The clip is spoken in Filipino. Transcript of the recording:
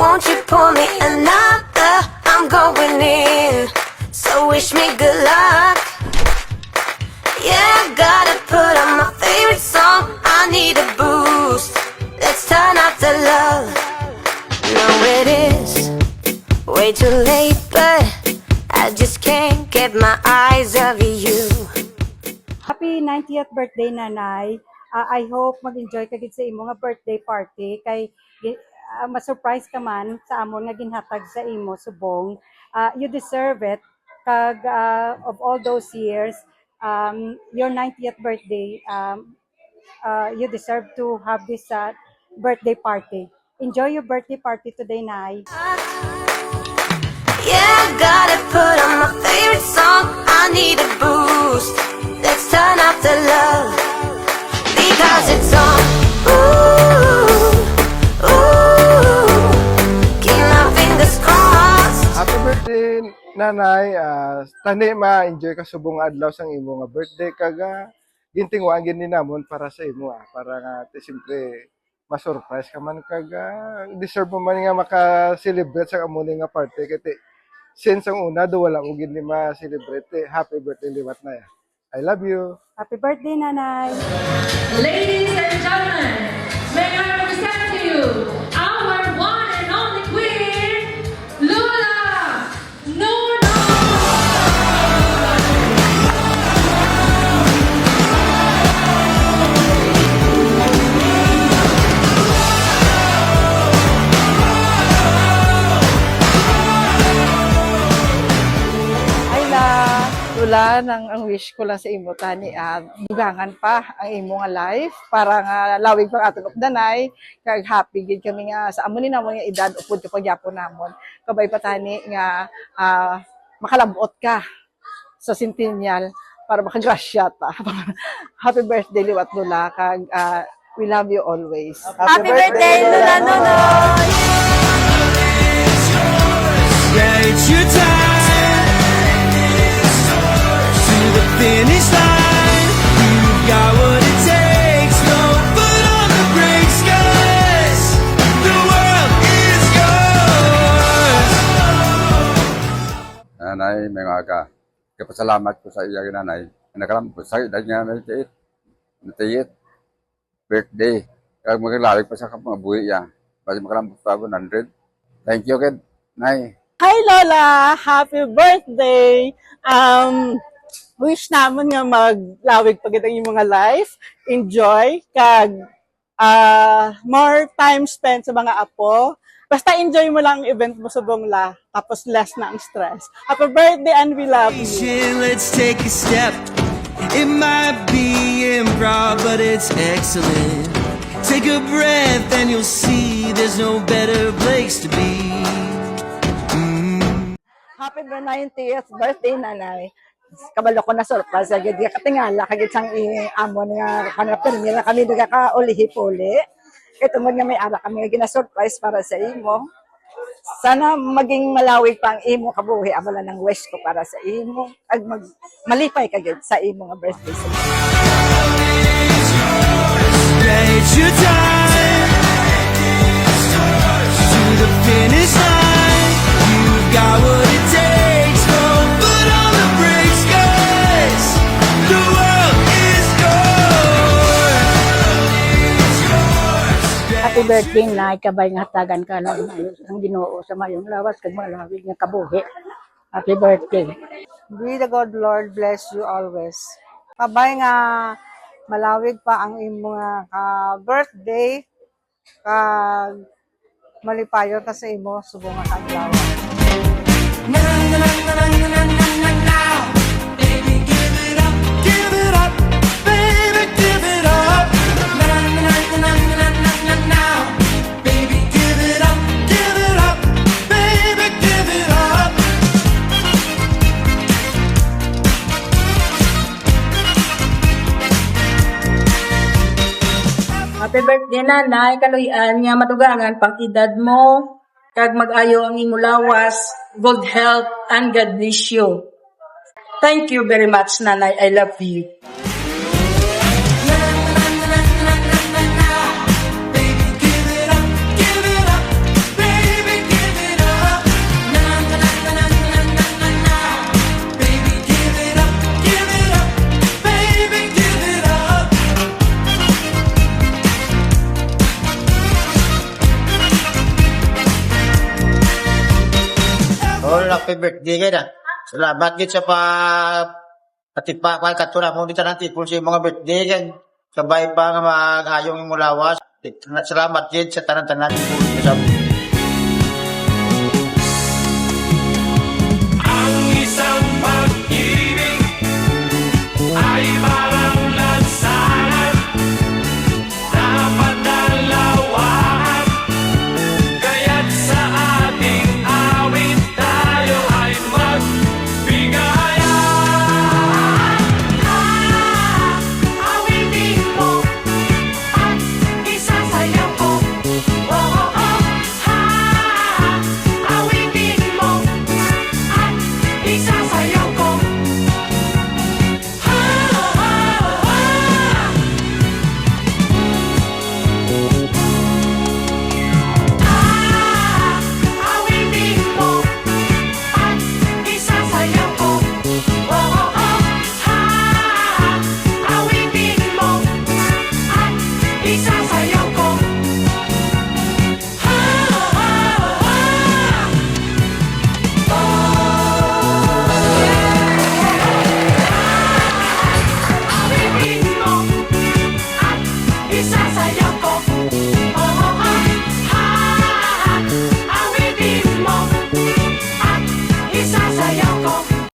won't you pour me another? I'm going in, so wish me good luck. Yeah, I gotta put on my favorite song. I need a boost. Let's turn up the love. No, it is way too late, but I just can't get my eyes off you. Happy 90th birthday, Nanay. I hope mag-enjoy ka gid sa imo nga birthday party kay ma-surprise ka man sa amon nga ginhatag sa imo subong. You deserve it kag of all those years, your 90th birthday, you deserve to have this birthday party. Enjoy your birthday party today, Nay. Yeah, I gotta put on my favorite song. I need a boost. Let's turn up the love because it's on. Ooh, ooh, keep my fingers crossed. Happy birthday, Nanay. Tani ma-enjoy ka subong adlaw sang imo nga birthday kaga gintingwaan gini namon para sa imo para nga siyempre ma-surprise ka man kaga deserve mo man nga maka-celebrate sa among nga party kay since ang una do wala mo gini ma-celebrate. Happy birthday liwat na ya. I love you. Happy birthday, Nanay. Ladies and gentlemen, may I present to you our one and only queen, Lola Nuno! Lula, ang wish ko lang sa imo tani dugangan pa ang imo nga life para nga lawig pang aton updanay kag happy gid kami nga sa amon ni namon nga edad upod kapag yapon namon kabay pa tani nga makalabot ka sa centennial para makagrasya ta. Happy birthday liwat Lula kag we love you always. Happy birthday, Lola Nuno! Yeah, it's your time. The finish line, you've got what it takes. No foot on the brakes, 'cause the world is yours. Nanay, may mga kapasalamat ko sa iya nanay. Nakalam po sa edad niya na natiyit. Birthday. Kaya maglalawig pa sa kapabuhi niya. Basi makalam po sa 100. Thank you, kid. Nay. Hi Lola, happy birthday. Wish naman nga maglawig pagit ang imong mga life, enjoy kag more time spent sa mga apo. Basta enjoy mo lang ang event mo sa Bongla, tapos less na ang stress. Happy birthday and we love you. Let's take a step. It might be improv, but it's excellent. Take a breath and you'll see there's no better place to be. Happy 90th birthday, Nanay. Kabalo ko na surprise agad ka katingala kagit sang amon nga kanapter nila kami daga ka ulihi-puli. Ito man nga may ara kami nga gina-surprise para sa imo. Sana maging malawig pa ang imo kabuhi amala ng wish ko para sa imo ag malipay kagit sa imo nga birthday. Yeah, it's your time. To the finish line, you've got what it takes. No foot on the brakes, 'cause the world is yours. Happy birthday na ikabay nga hatagan ka na ang Ginoo sa mayong lawas kag malawig nga kabuhi. Happy birthday. Be the God Lord bless you always. Kabay nga malawig pa ang imo nga birthday kag malipayon ka sa imo subong nga adlaw. Baby, give it up, give it up, baby, give it up. Baby, give it up, baby, give it up. Happy birthday Nanay, kaluyan nga matugangan pang edad mo kag mag-ayo ang imo lawas, good health and God bless you. Thank you very much Nanay, I love you. Baby, give it up, baby, All happy birthday kay na. Salamat gid sa pati pa katuna mo dito natin kung sa mga birthday kag sabay pa nga mag-ayong imong lawas. Salamat gid sa tanan-tanan sa